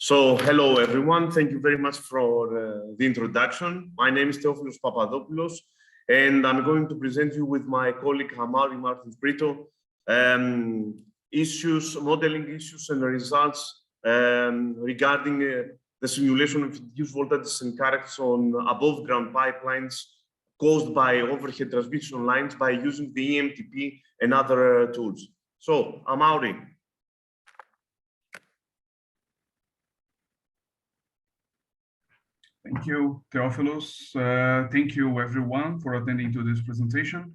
Hello everyone. Thank you very much for the introduction. My name is Theofilos Papadopoulos, and I'm going to present you with my colleague Amauri Martins-Britto modeling issues and results regarding the simulation of induced voltages and currents on above-ground pipelines caused by overhead transmission lines by using the EMTP and other tools. So, Amauri. Thank you, Theofilos. Thank you, everyone, for attending to this presentation.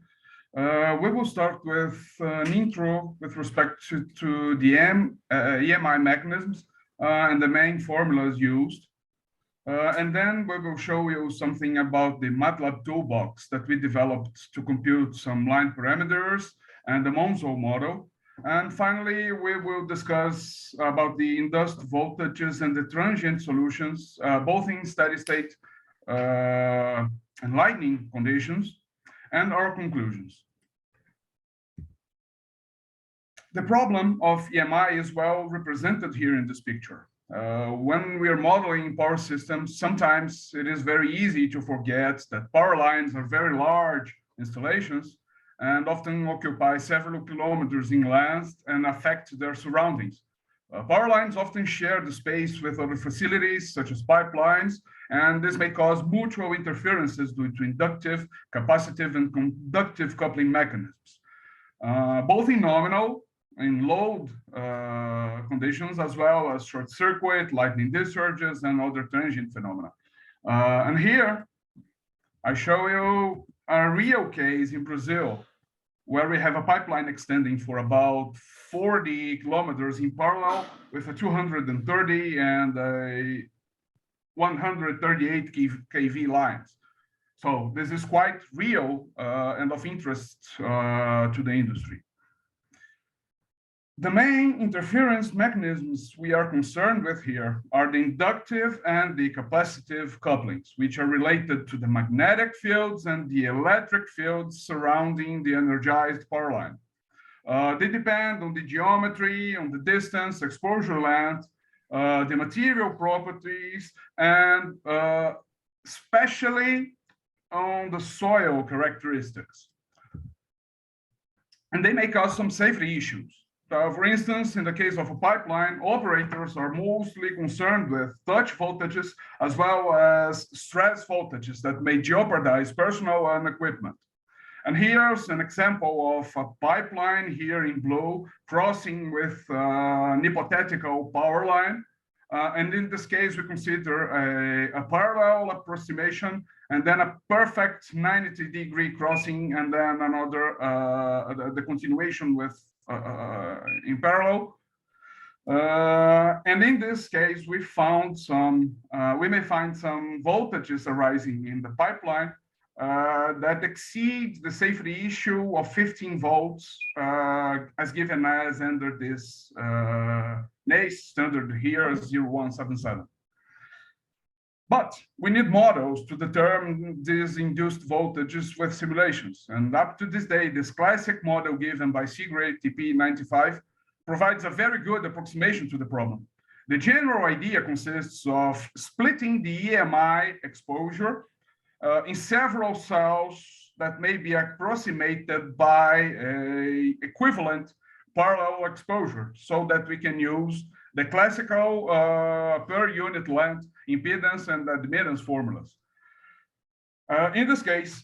We will start with an intro with respect to the EMI mechanisms and the main formulas used. And then we will show you something about the MATLAB toolbox that we developed to compute some line parameters and the Monzo model. And finally, we will discuss about the induced voltages and the transient solutions, both in steady state and lightning conditions, and our conclusions. The problem of EMI is well represented here in this picture. When we are modeling power systems, sometimes it is very easy to forget that power lines are very large installations and often occupy several kilometers in length and affect their surroundings. Power lines often share the space with other facilities, such as pipelines, and this may cause mutual interferences due to inductive, capacitive, and conductive coupling mechanisms, both in nominal, in load conditions, as well as short circuit, lightning discharges, and other transient phenomena. And here, I show you a real case in Brazil, where we have a pipeline extending for about 40 kilometers in parallel with a 230 and a 138 kV lines. So this is quite real and of interest to the industry. The main interference mechanisms we are concerned with here are the inductive and the capacitive couplings, which are related to the magnetic fields and the electric fields surrounding the energized power line. They depend on the geometry, on the distance, exposure length, the material properties, and especially on the soil characteristics. And they may cause some safety issues. For instance, in the case of a pipeline, operators are mostly concerned with touch voltages as well as stress voltages that may jeopardize personnel and equipment. And here's an example of a pipeline here in blue crossing with an hypothetical power line. And in this case, we consider a parallel approximation and then a perfect 90-degree crossing and then another, the continuation with in parallel. And in this case, we found we may find some voltages arising in the pipeline that exceed the safety issue of 15 volts as given as under this NACE standard here, 0177. But we need models to determine these induced voltages with simulations. And up to this day, this classic model given by Seagrave TP95 provides a very good approximation to the problem. The general idea consists of splitting the EMI exposure in several cells that may be approximated by an equivalent parallel exposure so that we can use the classical per unit length impedance and admittance formulas. In this case,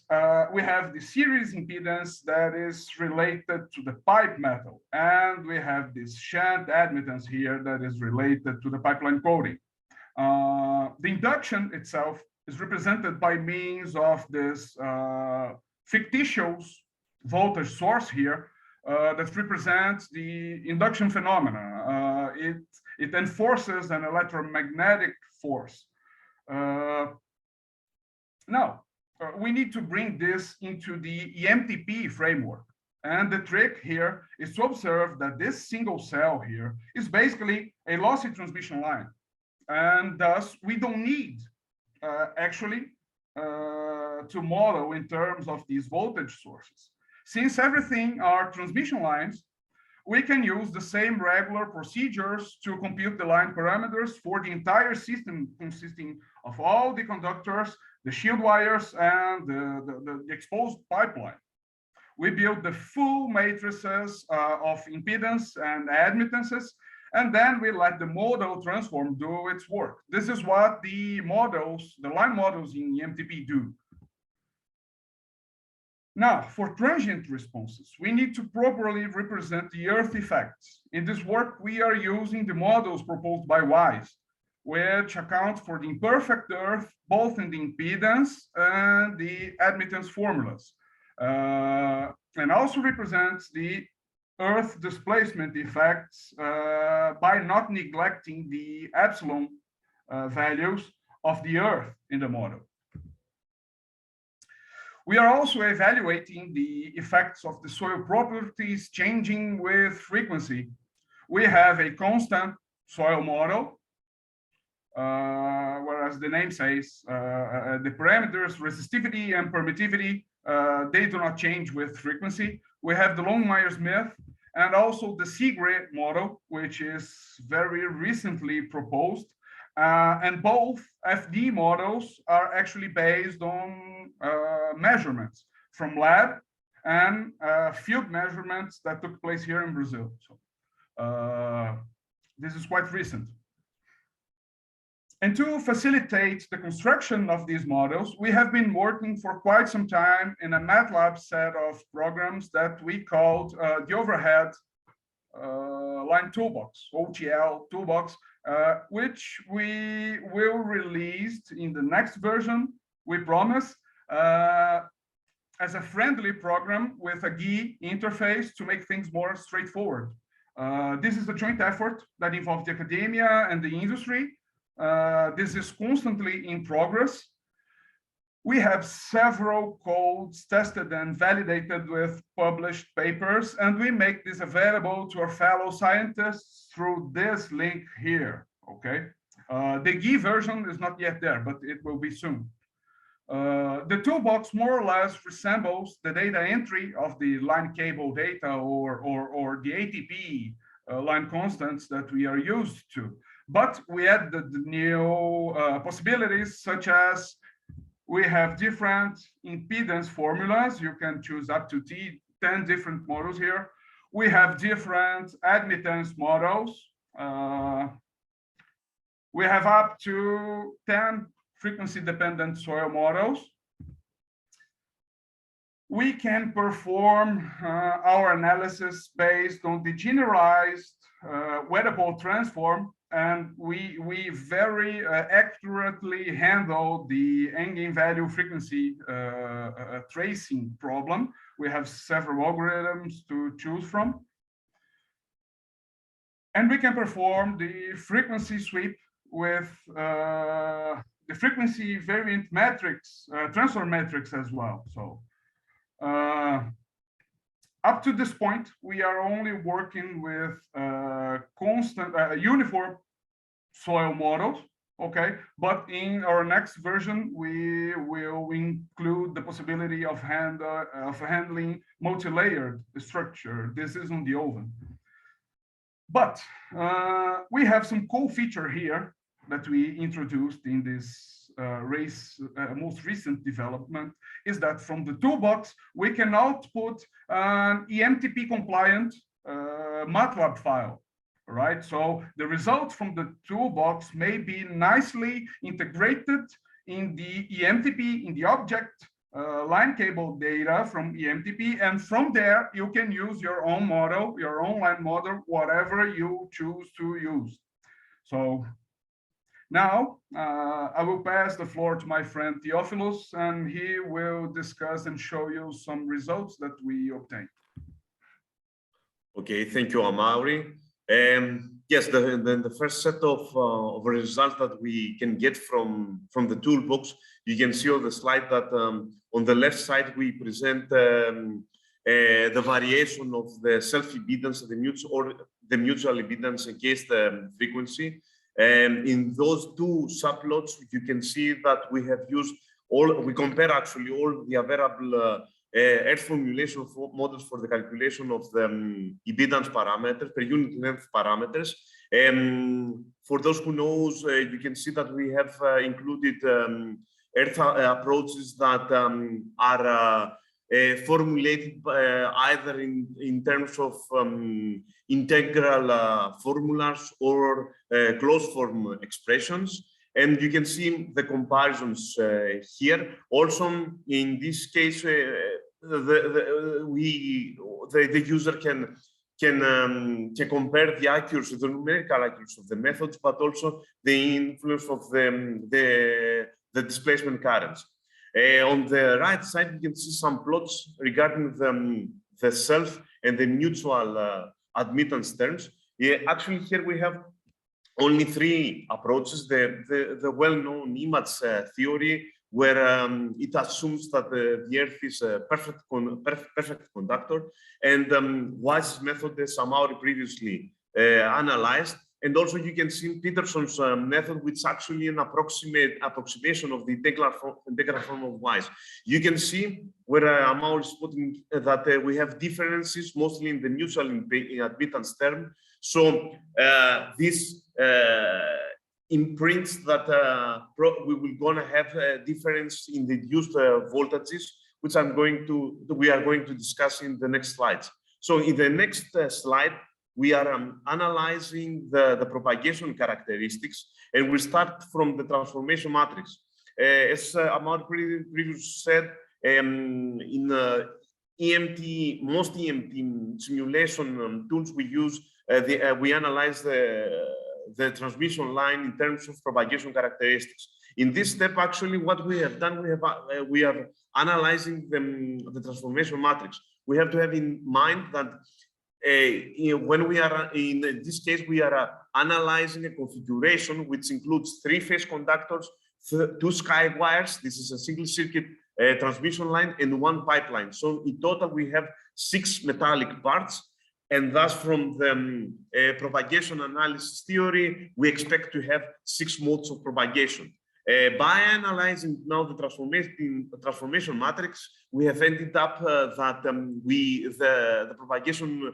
we have the series impedance that is related to the pipe metal, and we have this shunt admittance here that is related to the pipeline coating. The induction itself is represented by means of this fictitious voltage source here that represents the induction phenomena. It enforces an electromagnetic force. Now, we need to bring this into the EMTP framework. And the trick here is to observe that this single cell here is basically a lossy transmission line. And thus, we don't need actually to model in terms of these voltage sources. Since everything are transmission lines, we can use the same regular procedures to compute the line parameters for the entire system consisting of all the conductors, the shield wires, and the exposed pipeline. We build the full matrices of impedance and admittances, and then we let the model transform do its work. This is what the models, the line models in EMTP do. Now, for transient responses, we need to properly represent the Earth effects. In this work, we are using the models proposed by WISE, which account for the imperfect Earth, both in the impedance and the admittance formulas, and also represents the Earth displacement effects by not neglecting the epsilon values of the Earth in the model. We are also evaluating the effects of the soil properties changing with frequency. We have a constant soil model, whereas the name says the parameters, resistivity and permittivity, they do not change with frequency. We have the Longmire-Smith and also the Segre model, which is very recently proposed. And both FD models are actually based on measurements from lab and field measurements that took place here in Brazil. So this is quite recent. And to facilitate the construction of these models, we have been working for quite some time in a MATLAB set of programs that we called the Overhead Line Toolbox, OHL Toolbox, which we will release in the next version, we promise, as a friendly program with a GUI interface to make things more straightforward. This is a joint effort that involves the academia and the industry. This is constantly in progress. We have several codes tested and validated with published papers, and we make this available to our fellow scientists through this link here, okay? The GUI version is not yet there, but it will be soon. The toolbox more or less resembles the data entry of the line cable data or the ATP line constants that we are used to. But we add the new possibilities, such as we have different impedance formulas. You can choose up to 10 different models here. We have different admittance models. We have up to 10 frequency-dependent soil models. We can perform our analysis based on the generalized wearable transform, and we very accurately handle the eigenvalue frequency tracing problem. We have several algorithms to choose from. And we can perform the frequency sweep with the frequency variant matrix, transfer matrix as well. So up to this point, we are only working with constant, uniform soil models, okay? But in our next version, we will include the possibility of handling multi-layered structure. This is on the oven. But we have some cool feature here that we introduced in this most recent development, is that from the toolbox, we can output an EMTP compliant MATLAB file, right? So the result from the toolbox may be nicely integrated in the EMTP, in the object line cable data from EMTP, and from there you can use your own model, your own line model, whatever you choose to use. So now I will pass the floor to my friend Theofilos, and he will discuss and show you some results that we obtained. Okay, thank you, Amauri. Yes, the first set of results that we can get from the toolbox, you can see on the slide that on the left side we present the variation of the self-impedance and the mutual impedance against the frequency. And in those two subplots, you can see that we have used we compare actually all the available earth formulation models for the calculation of the impedance parameters, per unit length parameters. For those who knows, you can see that we have included earth approaches that are formulated either in terms of integral formulas or closed form expressions. And you can see the comparisons here. Also, in this case, the user can compare the accuracy, the numerical accuracy of the methods, but also the influence of the displacement currents. On the right side, you can see some plots regarding the self and the mutual admittance terms. Actually, here we have only three approaches. The well-known image theory, where it assumes that the Earth is a perfect conductor, and Wise's method, as Amauri previously analyzed. And also you can see Peterson's method, which is actually an approximation of the integral form of Wise. You can see where Amauri is putting that we have differences mostly in the mutual admittance term. So this imprints that we will gonna have a difference in the induced voltages, which we are going to discuss in the next slides. So in the next slide, we are analyzing the propagation characteristics, and we start from the transformation matrix. As Amauri previously said, in most EMT simulation tools we use, we analyze the transmission line in terms of propagation characteristics. In this step, actually, what we have done, we are analyzing the transformation matrix. We have to have in mind that when we are, in this case, we are analyzing a configuration which includes three-phase conductors, two sky wires, this is a single circuit transmission line, and one pipeline. So in total, we have 6 metallic parts. And thus, from the propagation analysis theory, we expect to have 6 modes of propagation. By analyzing now the transformation matrix, we have ended up that the propagation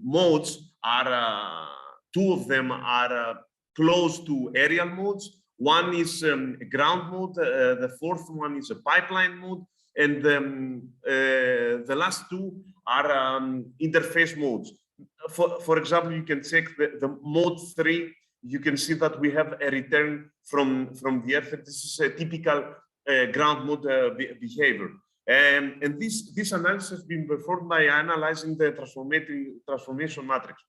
modes are 2 of them are close to aerial modes. One is a ground mode. The 4th one is a pipeline mode. And the last 2 are interface modes. For example, you can check the mode 3. You can see that we have a return from the Earth. This is a typical ground mode behavior. And this analysis has been performed by analyzing the transformation matrix.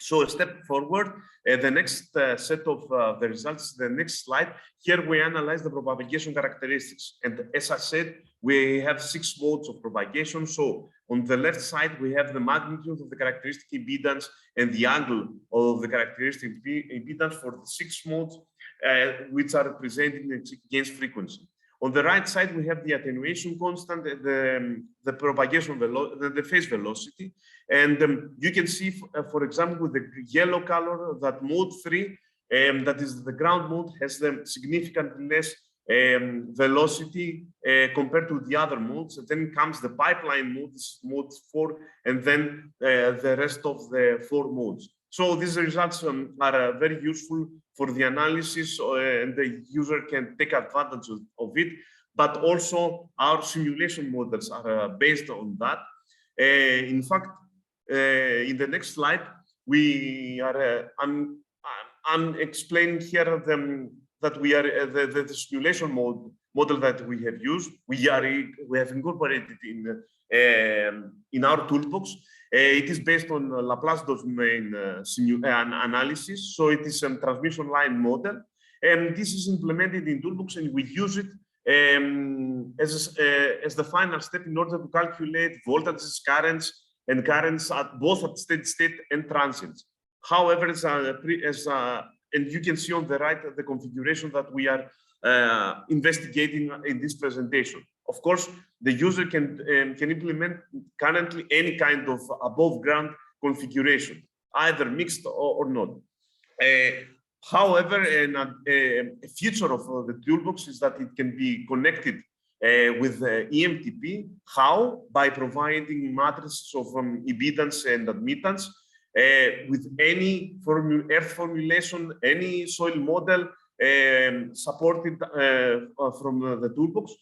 So a step forward, the next set of the results, the next slide. Here we analyze the propagation characteristics. And as I said, we have 6 modes of propagation. So on the left side, we have the magnitude of the characteristic impedance and the angle of the characteristic impedance for the 6 modes, which are represented against frequency. On the right side, we have the attenuation constant, the propagation the phase velocity. And you can see, for example, with the yellow color, that mode 3, that is the ground mode, has significantly less velocity compared to the other modes. And then comes the pipeline mode, this is mode 4, and then the rest of the 4 modes. So these results are very useful for the analysis, and the user can take advantage of it. But also our simulation models are based on that. In fact, in the next slide, we are I'm explaining here that we are the simulation model that we have used. We have incorporated in our toolbox. It is based on Laplace domain analysis. So it is a transmission line model. And this is implemented in toolbox, and we use it as the final step in order to calculate voltages, currents, and currents both at steady state and transients. However, and you can see on the right the configuration that we are investigating in this presentation. Of course, the user can implement currently any kind of above ground configuration, either mixed or not. However, a feature of the toolbox is that it can be connected with EMTP. How? By providing matrices of impedance and admittance with any earth formulation, any soil model supported from the toolbox.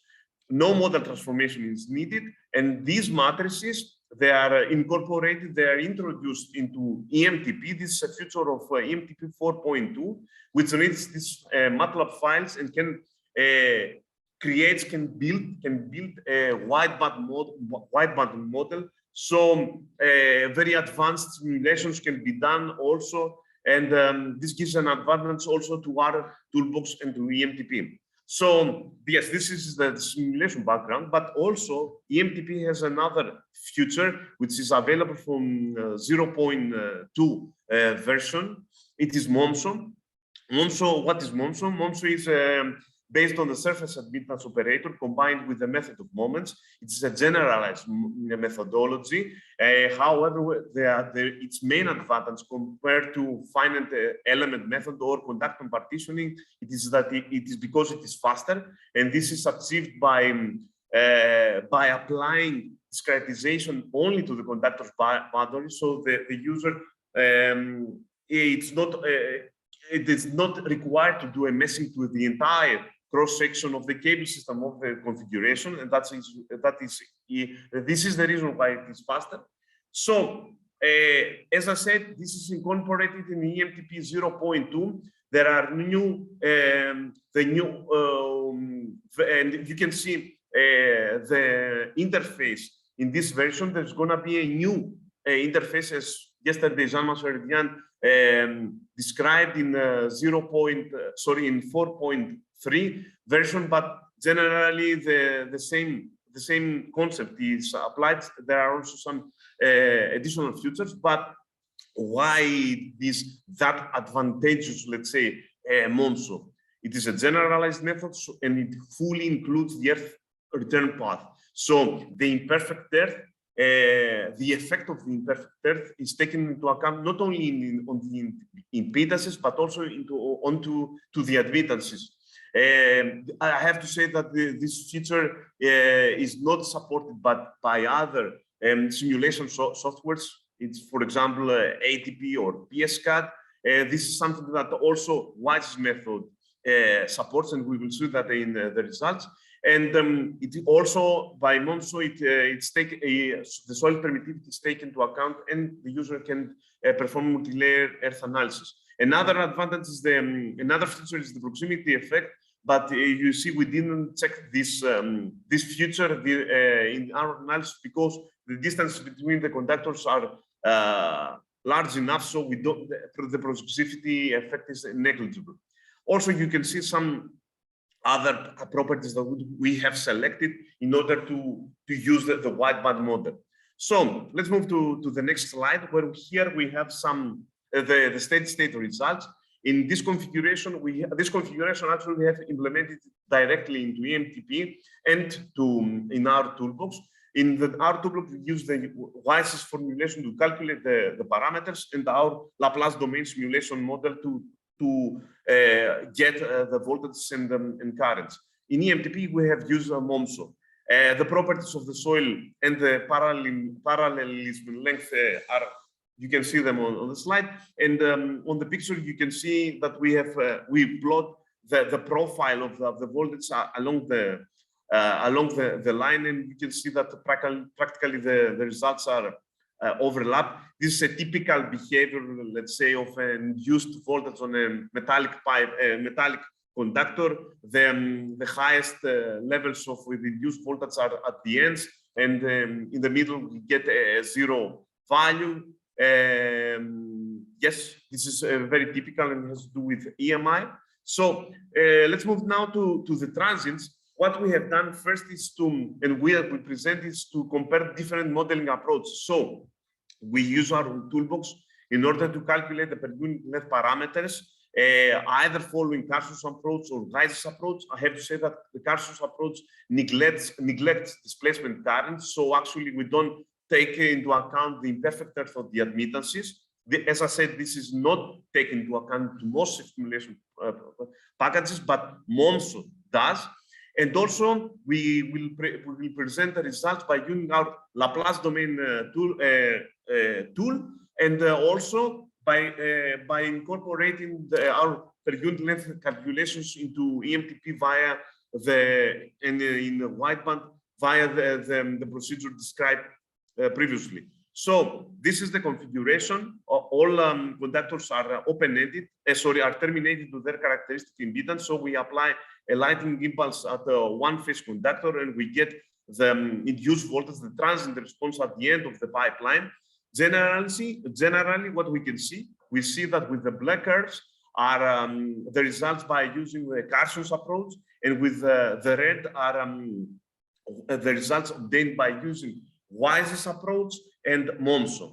No model transformation is needed, and these matrices, they are incorporated, they are introduced into EMTP. This is a feature of EMTP 4.2, which reads these MATLAB files and can build a wideband model. So very advanced simulations can be done also, and this gives an advantage also to our toolbox and to EMTP. So yes, this is the simulation background, but also EMTP has another feature which is available from 0.2 version. It is MOMSO. MOMSO, what is MOMSO? MOMSO is based on the surface admittance operator combined with the method of moments. It's a generalized methodology. However, its main advantage compared to finite element method or conduction partitioning, it is that it is because it is faster, and this is achieved by applying discretization only to the conductor's boundary. So the user, it is not required to do a meshing to the entire cross-section of the cable system of the configuration, and this is the reason why it is faster. So, as I said, this is incorporated in EMTP 0.2. There are and you can see the interface in this version. There's going to be a new interface, as yesterday Jean-Marc described in 4.3 version, but generally the same concept is applied. There are also some additional features, but why is that advantageous, let's say, MOMSO? It is a generalized method, and it fully includes the earth return path. So the imperfect earth, the effect of the imperfect earth is taken into account not only on the impedances, but also onto the admittances. I have to say that this feature is not supported by other simulation softwares. It's, for example, ATP or PSCAD. This is something that also WISE's method supports, and we will see that in the results. And it also, by MOMSO, the soil permittivity is taken into account, and the user can perform multi-layer earth analysis. Another advantage is another feature is the proximity effect. But you see, we didn't check this feature in our analysis because the distance between the conductors are large enough, so the proximity effect is negligible. Also, you can see some other properties that we have selected in order to use the wideband model. So let's move to the next slide, where here we have some the steady state results. In this configuration, actually we have implemented directly into EMTP and in our toolbox. In our toolbox, we use the WISE's formulation to calculate the parameters, and our Laplace domain simulation model to get the voltages and currents. In EMTP, we have used MOMSO. The properties of the soil and the parallelism length you can see them on the slide, and on the picture you can see that we plot the profile of the voltage along the line, and you can see that practically the results are overlap. This is a typical behavior, let's say, of an induced voltage on a metallic pipe, metallic conductor. The highest levels of the induced voltage are at the ends, and in the middle we get a zero value. Yes, this is very typical and has to do with EMI. So let's move now to the transients. What we have done first is we present is to compare different modeling approaches. So we use our toolbox in order to calculate the per unit length parameters, either following Karsus approach or WISE's approach. I have to say that the Karsus approach neglects displacement currents. So actually we don't take into account the imperfect earth of the admittances. As I said, this is not taken into account to most simulation packages, but MOMSO does. And also, we will present the results by using our Laplace domain tool, and also by incorporating our per unit length calculations into EMTP via in the wideband via the procedure described previously. So this is the configuration. All conductors are open-ended, are terminated to their characteristic impedance. So we apply a lightning impulse at one-phase conductor, and we get the induced voltage, the transient response at the end of the pipeline. Generally, what we can see, we see that with the black curves are the results by using the Carson's approach, and with the red are the results obtained by using Wise's approach and Monson.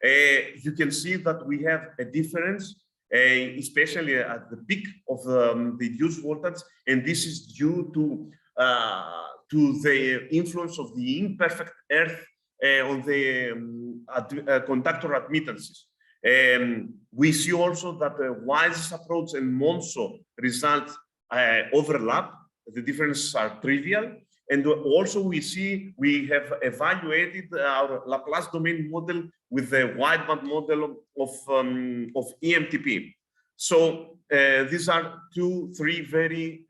You can see that we have a difference, especially at the peak of the induced voltage, and this is due to the influence of the imperfect earth on the conductor admittances. We see also that the Wise's approach and Monson results overlap. The differences are trivial. And also we see we have evaluated our Laplace domain model with the wideband model of EMTP. So these are 3 very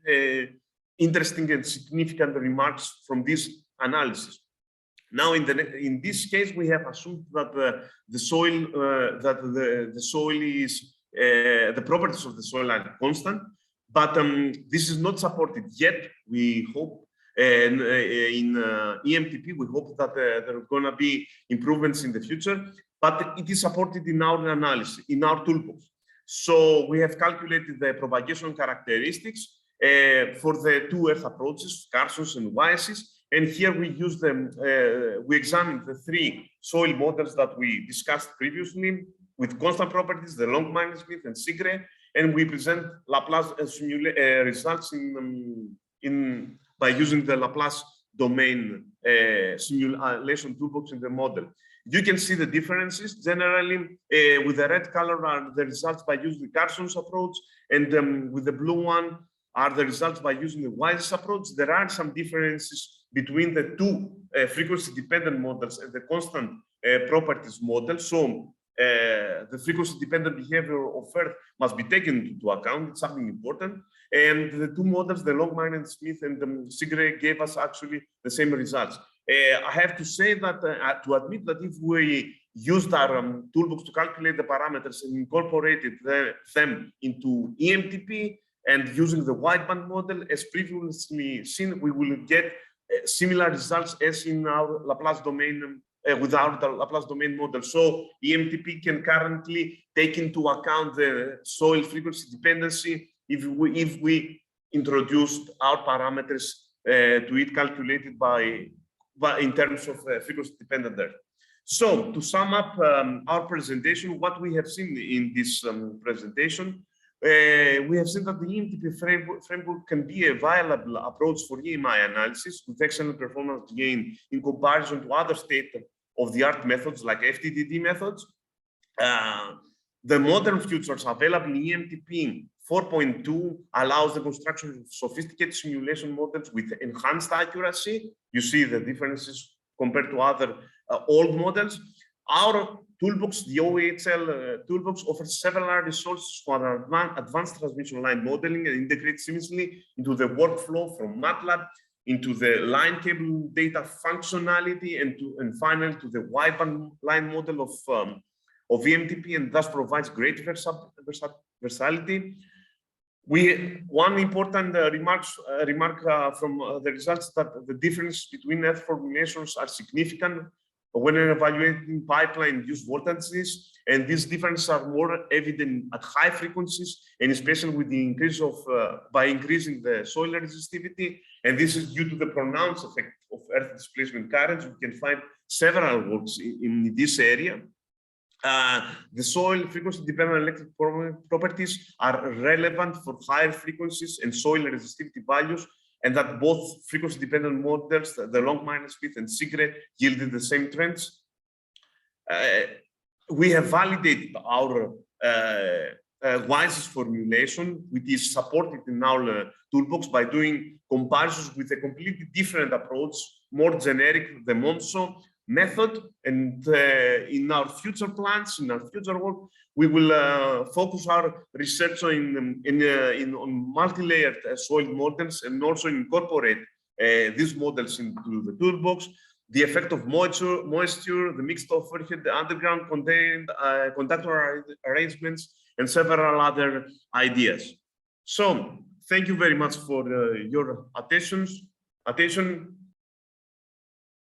interesting and significant remarks from this analysis. Now, in this case, we have assumed that the soil is the properties of the soil are constant, but this is not supported yet. We hope. And in EMTP, we hope that there are going to be improvements in the future, but it is supported in our analysis, in our toolbox. So we have calculated the propagation characteristics for the 2 earth approaches, Carson's and Wise's, and here we use them. We examined the 3 soil models that we discussed previously with constant properties, the long Martins-Britto and Sigre, and we present Laplace results by using the Laplace domain simulation toolbox in the model. You can see the differences. Generally, with the red color are the results by using the Carson's approach, and with the blue one are the results by using the Wise's approach. There are some differences between the 2 frequency-dependent models and the constant properties model. So the frequency-dependent behavior of Earth must be taken into account. It's something important. And the 2 models, the long Martins-Britto and Sigre, gave us actually the same results. I have to say that, to admit that if we used our toolbox to calculate the parameters and incorporated them into EMTP and using the wideband model, as previously seen, we will get similar results as in our Laplace domain without the Laplace domain model. So EMTP can currently take into account the soil frequency dependency if we introduced our parameters to it calculated in terms of frequency dependent Earth. So to sum up our presentation, what we have seen in this presentation, we have seen that the EMTP framework can be a viable approach for EMI analysis with excellent performance gain in comparison to other state-of-the-art methods like FTDD methods. The modern features available in EMTP 4.2 allows the construction of sophisticated simulation models with enhanced accuracy. You see the differences compared to other old models. Our toolbox, the OHL toolbox, offers several resources for advanced transmission line modeling and integrates seamlessly into the workflow from MATLAB into the line cable data functionality and finally to the wideband line model of EMTP, and thus provides great versatility. One important remark from the results that the difference between earth formulations are significant when evaluating pipeline-induced voltages, and these differences are more evident at high frequencies, and especially with the increase of by increasing the soil resistivity, and this is due to the pronounced effect of earth displacement currents. We can find several works in this area. The soil frequency-dependent electric properties are relevant for higher frequencies and soil resistivity values, and that both frequency-dependent models, the long Martins-Britto and Sigre, yielded the same trends. We have validated our wisest formulation, which is supported in our toolbox by doing comparisons with a completely different approach, more generic, the Monso method. And in our future plans, in our future work, we will focus our research on multi-layered soil models and also incorporate these models into the toolbox. The effect of moisture, the mixed overhead, the underground contained conductor arrangements, and several other ideas. So thank you very much for your attention.